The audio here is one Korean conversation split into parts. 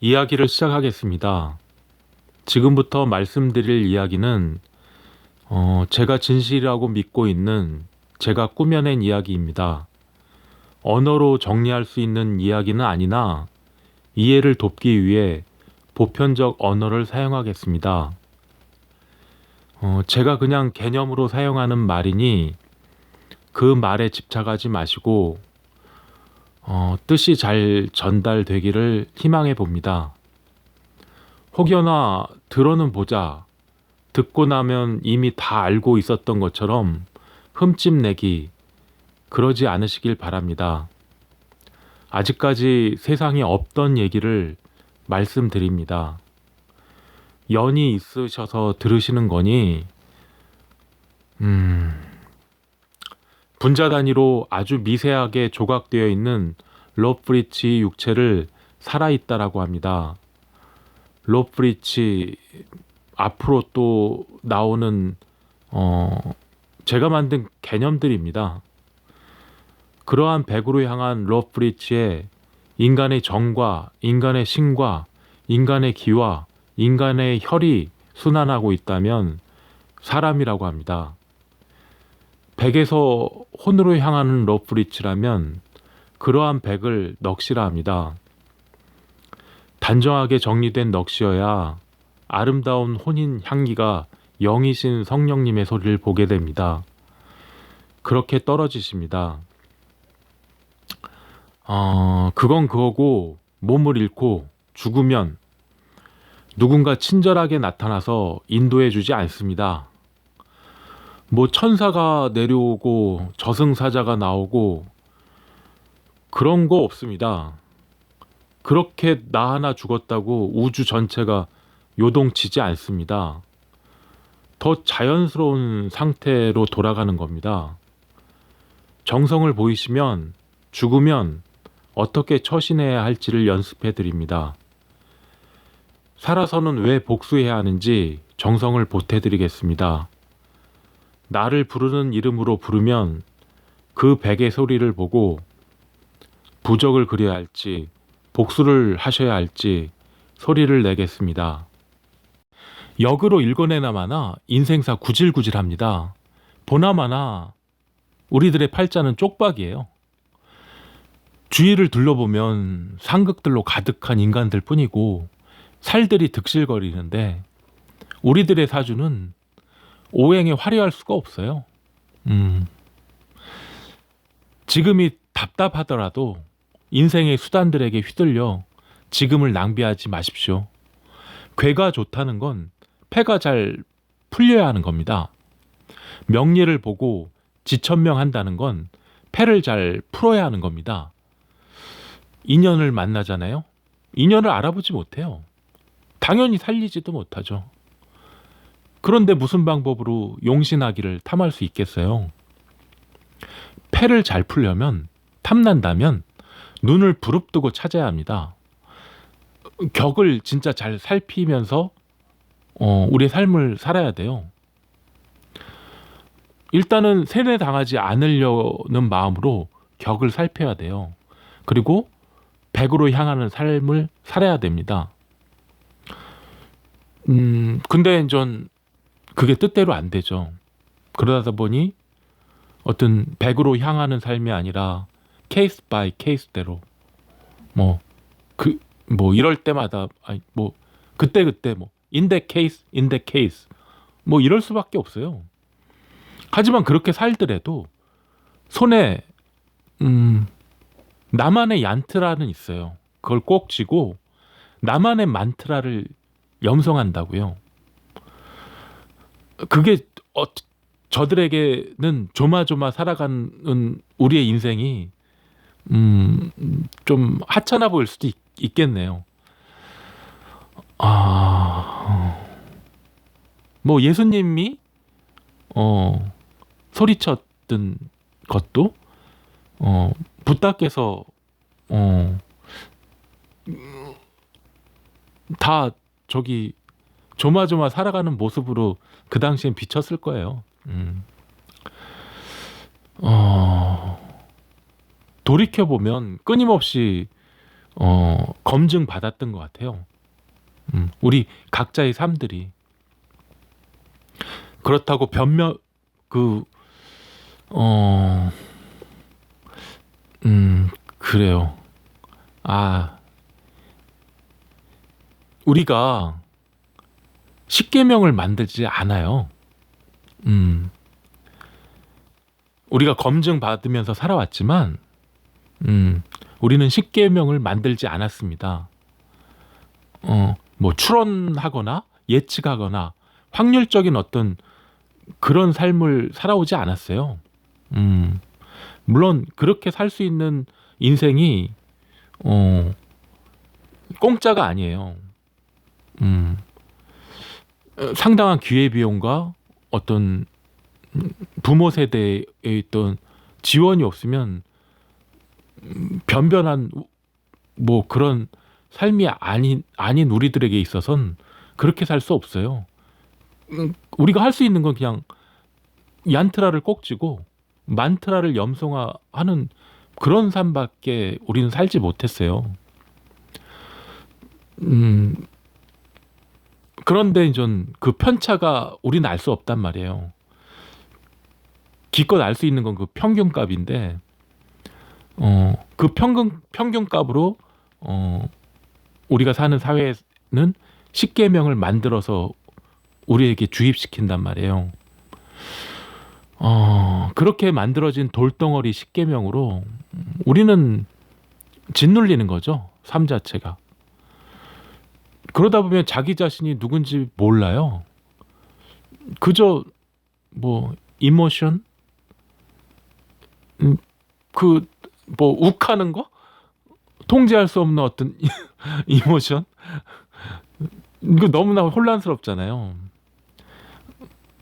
이야기를 시작하겠습니다. 지금부터 말씀드릴 이야기는 제가 진실이라고 믿고 있는 제가 꾸며낸 이야기입니다. 언어로 정리할 수 있는 이야기는 아니나 이해를 돕기 위해 보편적 언어를 사용하겠습니다. 제가 그냥 개념으로 사용하는 말이니 그 말에 집착하지 마시고 뜻이 잘 전달되기를 희망해 봅니다. 혹여나 들어는 보자, 듣고 나면 이미 다 알고 있었던 것처럼 흠집내기, 그러지 않으시길 바랍니다. 아직까지 세상에 없던 얘기를 말씀드립니다. 연이 있으셔서 들으시는 거니, 분자 단위로 아주 미세하게 조각되어 있는 로프리치 육체를 살아있다라고 합니다. 로프리치 앞으로 또 나오는 제가 만든 개념들입니다. 그러한 백으로 향한 로프리치에 인간의 정과 인간의 신과 인간의 기와 인간의 혈이 순환하고 있다면 사람이라고 합니다. 백에서 혼으로 향하는 로프리치라면 그러한 백을 넋이라 합니다. 단정하게 정리된 넋이어야 아름다운 혼인 향기가 영이신 성령님의 소리를 보게 됩니다. 그렇게 떨어지십니다. 그건 그거고 몸을 잃고 죽으면 누군가 친절하게 나타나서 인도해 주지 않습니다. 뭐 천사가 내려오고 저승사자가 나오고 그런 거 없습니다. 그렇게 나 하나 죽었다고 우주 전체가 요동치지 않습니다. 더 자연스러운 상태로 돌아가는 겁니다. 정성을 보이시면 죽으면 어떻게 처신해야 할지를 연습해 드립니다. 살아서는 왜 복수해야 하는지 정성을 보태 드리겠습니다. 나를 부르는 이름으로 부르면 그 백의 소리를 보고 부적을 그려야 할지 복수를 하셔야 할지 소리를 내겠습니다. 역으로 읽어내나마나 인생사 구질구질합니다. 보나마나 우리들의 팔자는 쪽박이에요. 주위를 둘러보면 상극들로 가득한 인간들 뿐이고 살들이 득실거리는데 우리들의 사주는 오행에 화려할 수가 없어요. 지금이 답답하더라도 인생의 수단들에게 휘둘려 지금을 낭비하지 마십시오. 괴가 좋다는 건 패가 잘 풀려야 하는 겁니다. 명리를 보고 지천명한다는 건 패를 잘 풀어야 하는 겁니다. 인연을 만나잖아요. 인연을 알아보지 못해요. 당연히 살리지도 못하죠. 그런데 무슨 방법으로 용신하기를 탐할 수 있겠어요? 패를 잘 풀려면, 탐난다면 눈을 부릅뜨고 찾아야 합니다. 격을 진짜 잘 살피면서 우리의 삶을 살아야 돼요. 일단은 세뇌당하지 않으려는 마음으로 격을 살펴야 돼요. 그리고 백으로 향하는 삶을 살아야 됩니다. 근데 전 그게 뜻대로 안 되죠. 그러다 보니 어떤 백으로 향하는 삶이 아니라 케이스 바이 케이스대로 이럴 때마다 그때 in that case 이럴 수밖에 없어요. 하지만 그렇게 살더라도 손에 나만의 얀트라는 있어요. 그걸 꼭 쥐고 나만의 만트라를 염성한다고요. 그게 저들에게는 조마조마 살아가는 우리의 인생이 좀 하찮아 보일 수도 있겠네요. 예수님이 소리쳤던 것도 부다께서 다 저기 조마조마 살아가는 모습으로 그 당시엔 비쳤을 거예요. 돌이켜보면 끊임없이 검증 받았던 것 같아요. 우리 각자의 삶들이. 그렇다고 변명 그 그래요. 아, 우리가 십계명을 만들지 않아요. 우리가 검증 받으면서 살아왔지만, 우리는 십계명을 만들지 않았습니다. 뭐 추론하거나 예측하거나 확률적인 어떤 그런 삶을 살아오지 않았어요. 물론 그렇게 살 수 있는 인생이 공짜가 아니에요. 음, 상당한 기회비용과 어떤 부모 세대에 있던 지원이 없으면 변변한 뭐 그런 삶이 아닌 우리들에게 있어서는 그렇게 살 수 없어요. 우리가 할 수 있는 건 그냥 얀트라를 꼭 쥐고 만트라를 염송하는 그런 삶밖에 우리는 살지 못했어요. 그런데 전 그 편차가 우리는 알 수 없단 말이에요. 기껏 알 수 있는 건 그 평균값인데, 그 평균값으로 우리가 사는 사회는 십계명을 만들어서 우리에게 주입시킨단 말이에요. 그렇게 만들어진 돌덩어리 십계명으로 우리는 짓눌리는 거죠. 삶 자체가. 그러다 보면 자기 자신이 누군지 몰라요. 그저 뭐 이모션, 그 뭐 욱하는 거, 통제할 수 없는 어떤 이모션, 이거 너무나 혼란스럽잖아요.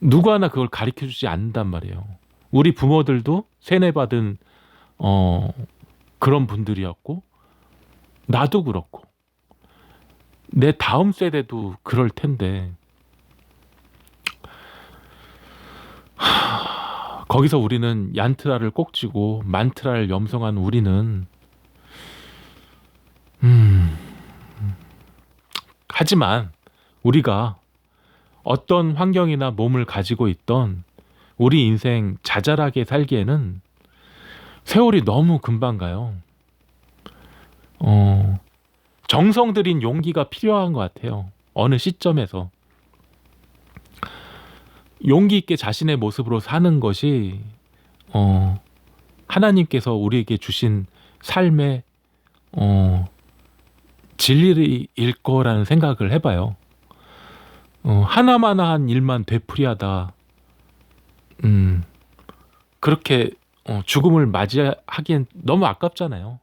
누구 하나 그걸 가르쳐 주지 않는단 말이에요. 우리 부모들도 세뇌받은 그런 분들이었고, 나도 그렇고, 내 다음 세대도 그럴 텐데, 거기서 우리는 얀트라를 꼭 쥐고 만트라를 염성한 우리는 하지만 우리가 어떤 환경이나 몸을 가지고 있던 우리 인생 자잘하게 살기에는 세월이 너무 금방 가요. 정성 들인 용기가 필요한 것 같아요. 어느 시점에서 용기 있게 자신의 모습으로 사는 것이 하나님께서 우리에게 주신 삶의 진리일 거라는 생각을 해봐요. 하나마나한 일만 되풀이하다 그렇게 죽음을 맞이하기엔 너무 아깝잖아요.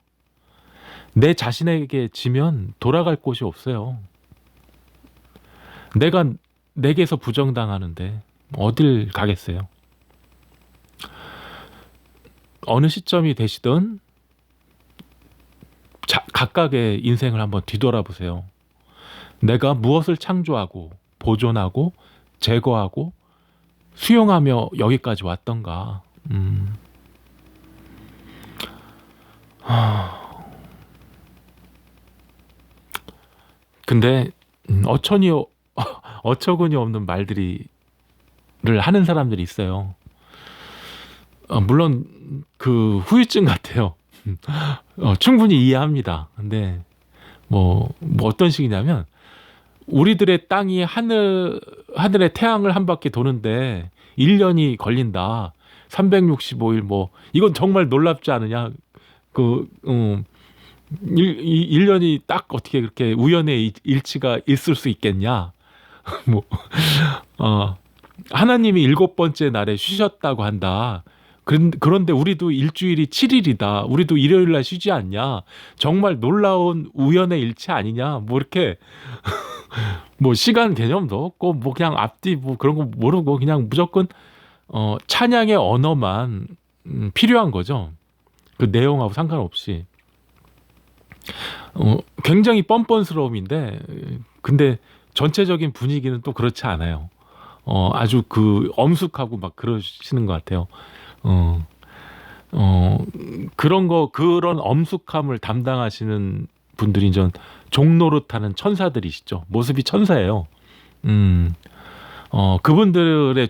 내 자신에게 지면 돌아갈 곳이 없어요. 내가 내게서 부정당하는데 어딜 가겠어요. 어느 시점이 되시든 각각의 인생을 한번 뒤돌아보세요. 내가 무엇을 창조하고 보존하고 제거하고 수용하며 여기까지 왔던가. 근데 어처구니 없는 말들을 하는 사람들이 있어요. 물론 그 후유증 같아요. 충분히 이해합니다. 근데 뭐 어떤 식이냐면, 우리들의 땅이 하늘의 태양을 한 바퀴 도는데 1년이 걸린다. 365일 뭐 이건 정말 놀랍지 않으냐? 1년이 딱 어떻게 그렇게 우연의 일치가 있을 수 있겠냐? 뭐 하나님이 7번째 날에 쉬셨다고 한다. 그런데 우리도 일주일이 7일이다. 우리도 일요일 날 쉬지 않냐? 정말 놀라운 우연의 일치 아니냐? 뭐 이렇게 뭐 시간 개념도 없고 뭐 그냥 앞뒤 뭐 그런 거 모르고 그냥 무조건 찬양의 언어만 필요한 거죠. 그 내용하고 상관없이. 굉장히 뻔뻔스러움인데, 근데 전체적인 분위기는 또 그렇지 않아요. 아주 그 엄숙하고 막 그러시는 것 같아요. 그런 엄숙함을 담당하시는 분들이 전 종노릇하는 천사들이시죠. 모습이 천사예요. 그분들의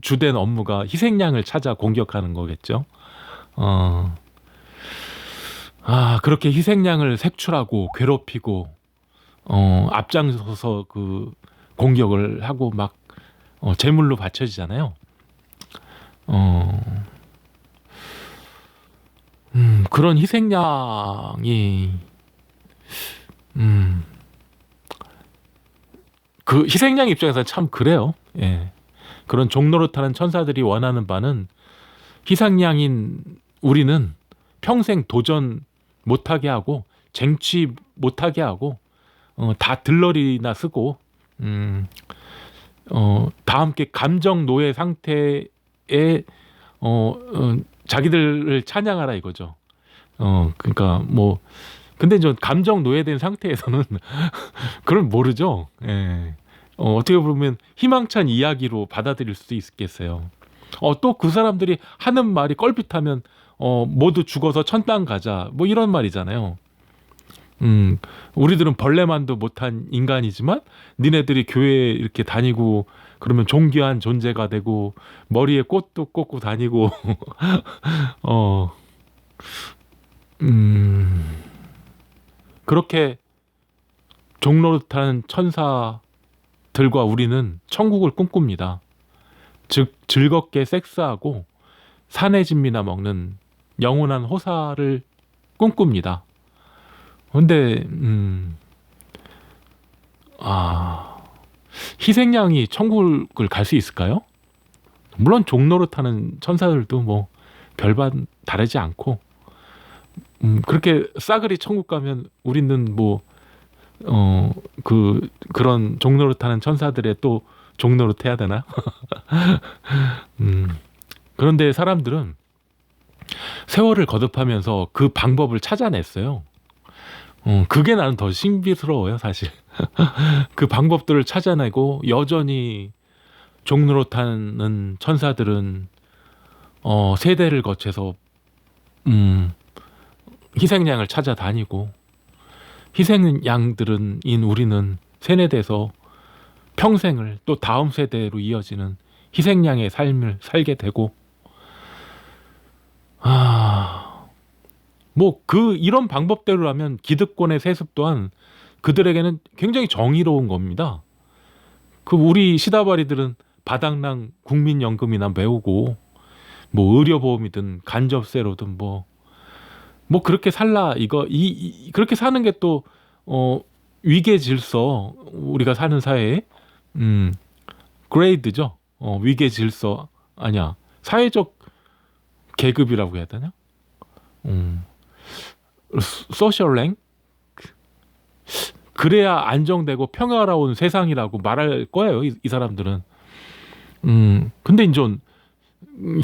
주된 업무가 희생양을 찾아 공격하는 거겠죠. 그렇게 희생양을 색출하고 괴롭히고 앞장서서 그 공격을 하고 막 제물로 바쳐지잖아요. 그런 희생양이 그 희생양 입장에서 참 그래요. 예. 그런 종노릇하는 천사들이 원하는 바는 희생양인 우리는 평생 도전 못하게 하고 쟁취 못하게 하고 다 들러리나 쓰고 다 함께 감정 노예 상태에 자기들을 찬양하라 이거죠. 그러니까 뭐 근데 저 감정 노예된 상태에서는 그걸 모르죠. 예. 어떻게 보면 희망찬 이야기로 받아들일 수도 있겠어요. 또 그 사람들이 하는 말이 껄핏하면 모두 죽어서 천당 가자 뭐 이런 말이잖아요. 우리들은 벌레만도 못한 인간이지만 니네들이 교회에 이렇게 다니고 그러면 존귀한 존재가 되고 머리에 꽃도 꽂고 다니고 그렇게 종노릇한 천사들과 우리는 천국을 꿈꿉니다. 즉 즐겁게 섹스하고 산해진미나 먹는 영원한 호사를 꿈꿉니다. 근데 희생양이 천국을 갈 수 있을까요? 물론 종노릇하는 천사들도 뭐 별반 다르지 않고 그렇게 싸그리 천국 가면 우리는 뭐 그런 종노릇하는 천사들의 또 종노릇해야 되나? 그런데 사람들은 세월을 거듭하면서 그 방법을 찾아냈어요. 그게 나는 더 신비스러워요, 사실. 그 방법들을 찾아내고 여전히 종노릇하는 천사들은 세대를 거쳐서 희생양을 찾아다니고 희생양들은 우리는 세뇌돼서 평생을 또 다음 세대로 이어지는 희생양의 삶을 살게 되고 뭐 이런 방법대로라면 기득권의 세습 또한 그들에게는 굉장히 정의로운 겁니다. 우리 시다바리들은 바닥난 국민연금이나 메우고 뭐 의료보험이든 간접세로든 뭐 그렇게 살라 그렇게 사는 게 또 위계 질서 우리가 사는 사회에 그레이드죠. 위계 질서 아니야 사회적 계급이라고 해야 되나? 소셜랭 그래야 안정되고 평화로운 세상이라고 말할 거예요. 이 사람들은. 근데 이제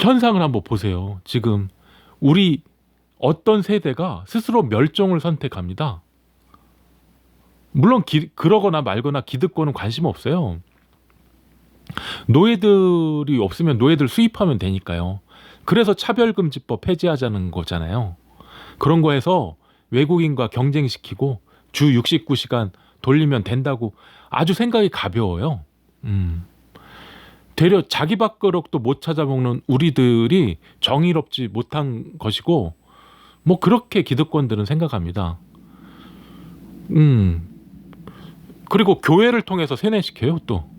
현상을 한번 보세요. 지금 우리 어떤 세대가 스스로 멸종을 선택합니다. 물론 그러거나 말거나 기득권은 관심 없어요. 노예들이 없으면 노예들 수입하면 되니까요. 그래서 차별금지법 폐지하자는 거잖아요. 그런 거에서 외국인과 경쟁시키고 주 69시간 돌리면 된다고 아주 생각이 가벼워요. 되려 자기 밥그릇도 못 찾아먹는 우리들이 정의롭지 못한 것이고 뭐 그렇게 기득권들은 생각합니다. 그리고 교회를 통해서 세뇌시켜요 또.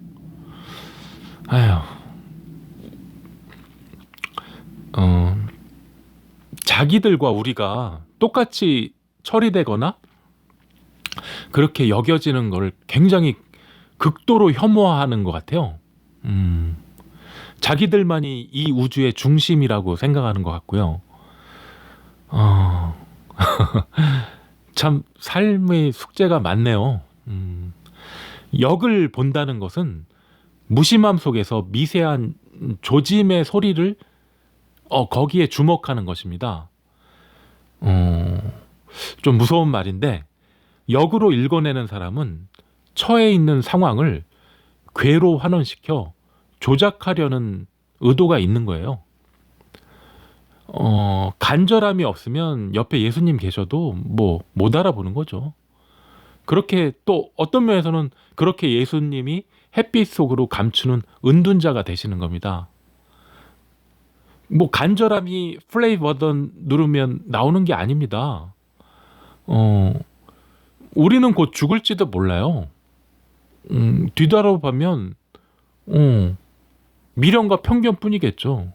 자기들과 우리가 똑같이 처리되거나 그렇게 여겨지는 걸 굉장히 극도로 혐오하는 것 같아요. 자기들만이 이 우주의 중심이라고 생각하는 것 같고요. 참 삶의 숙제가 많네요. 역을 본다는 것은 무심함 속에서 미세한 조짐의 소리를 거기에 주목하는 것입니다. 좀 무서운 말인데 역으로 읽어내는 사람은 처해 있는 상황을 괴로 환원시켜 조작하려는 의도가 있는 거예요. 간절함이 없으면 옆에 예수님 계셔도 뭐 못 알아보는 거죠. 그렇게 또 어떤 면에서는 그렇게 예수님이 햇빛 속으로 감추는 은둔자가 되시는 겁니다. 뭐 간절함이 플레이 버튼 누르면 나오는 게 아닙니다. 우리는 곧 죽을지도 몰라요. 뒤돌아보면 미련과 편견뿐이겠죠.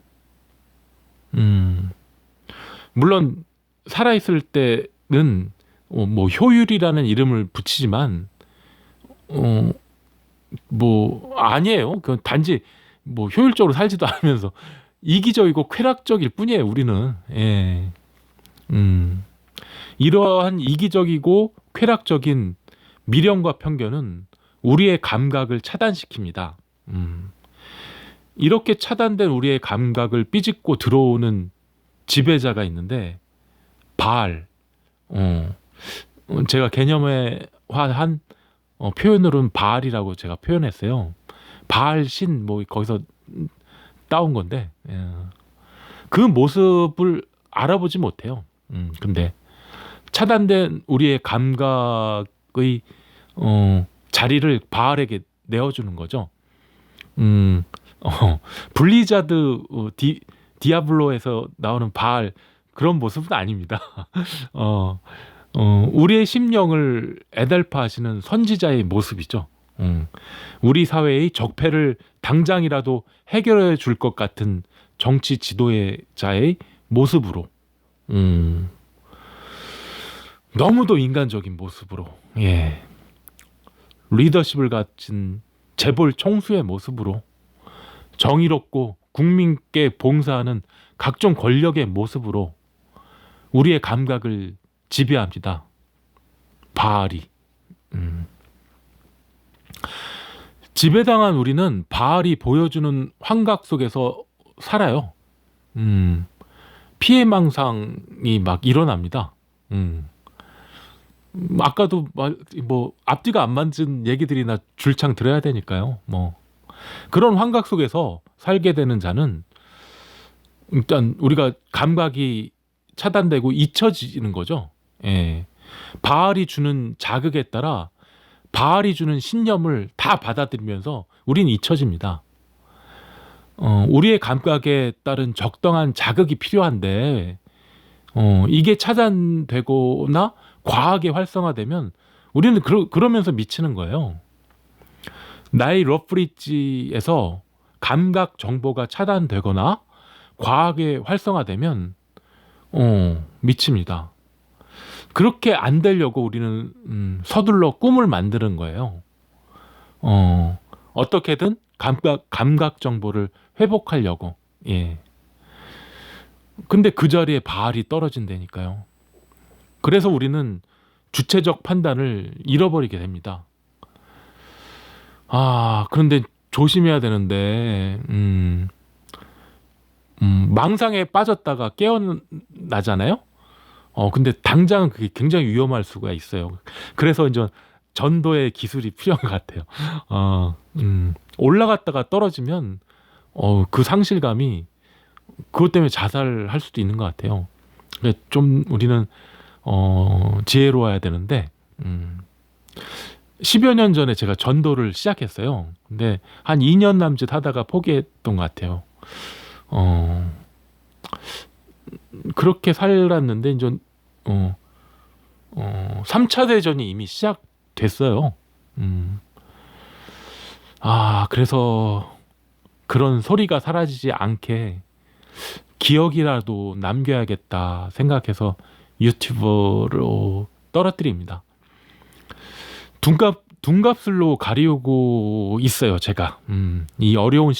물론 살아있을 때는 뭐 효율이라는 이름을 붙이지만 뭐 아니에요. 그 단지 뭐 효율적으로 살지도 않으면서 이기적이고 쾌락적일 뿐이에요. 우리는. 예. 이러한 이기적이고 쾌락적인 미련과 편견은 우리의 감각을 차단시킵니다. 이렇게 차단된 우리의 감각을 삐집고 들어오는 지배자가 있는데 바알. 제가 개념화한 표현으로는 바알이라고 제가 표현했어요. 바알 신 뭐 거기서 따온 건데 그 모습을 알아보지 못해요. 근데 차단된 우리의 감각의 자리를 바알에게 내어주는 거죠. 블리자드 디아블로에서 나오는 바알 그런 모습은 아닙니다. 우리의 심령을 애달파하시는 선지자의 모습이죠. 우리 사회의 적폐를 당장이라도 해결해 줄 것 같은 정치 지도자의 모습으로, 너무도 인간적인 모습으로, 예, 리더십을 가진 재벌 총수의 모습으로, 정의롭고 국민께 봉사하는 각종 권력의 모습으로 우리의 감각을 지배합니다. 바알이. 지배당한 우리는 바알이 보여주는 환각 속에서 살아요. 피해망상이 막 일어납니다. 아까도 뭐 앞뒤가 안 맞은 얘기들이나 줄창 들어야 되니까요. 뭐 그런 환각 속에서 살게 되는 자는 일단 우리가 감각이 차단되고 잊혀지는 거죠. 예. 바알이 주는 자극에 따라 바알이 주는 신념을 다 받아들이면서 우리는 잊혀집니다. 우리의 감각에 따른 적당한 자극이 필요한데 이게 차단되거나 과하게 활성화되면 우리는 그러면서 미치는 거예요. 나의 러브리지에서 감각 정보가 차단되거나 과하게 활성화되면 미칩니다. 그렇게 안 되려고 우리는 서둘러 꿈을 만드는 거예요. 어떻게든 감각 정보를 회복하려고. 예. 근데 그 자리에 바알이 떨어진다니까요. 그래서 우리는 주체적 판단을 잃어버리게 됩니다. 그런데 조심해야 되는데 망상에 빠졌다가 깨어나잖아요. 근데 당장은 그게 굉장히 위험할 수가 있어요. 그래서 이제 전도의 기술이 필요한 것 같아요. 올라갔다가 떨어지면 그 상실감이 그것 때문에 자살할 수도 있는 것 같아요. 좀 우리는 지혜로워야 되는데 10여 년 전에 제가 전도를 시작했어요. 근데 한 2년 남짓 하다가 포기했던 것 같아요. 그렇게 살았는데 이제 3차 대전이 이미 시작됐어요. 그래서 그런 소리가 사라지지 않게 기억이라도 남겨야겠다 생각해서 유튜브로 떨어뜨립니다. 둔갑술로 가리우고 있어요, 제가. 이 어려운 시절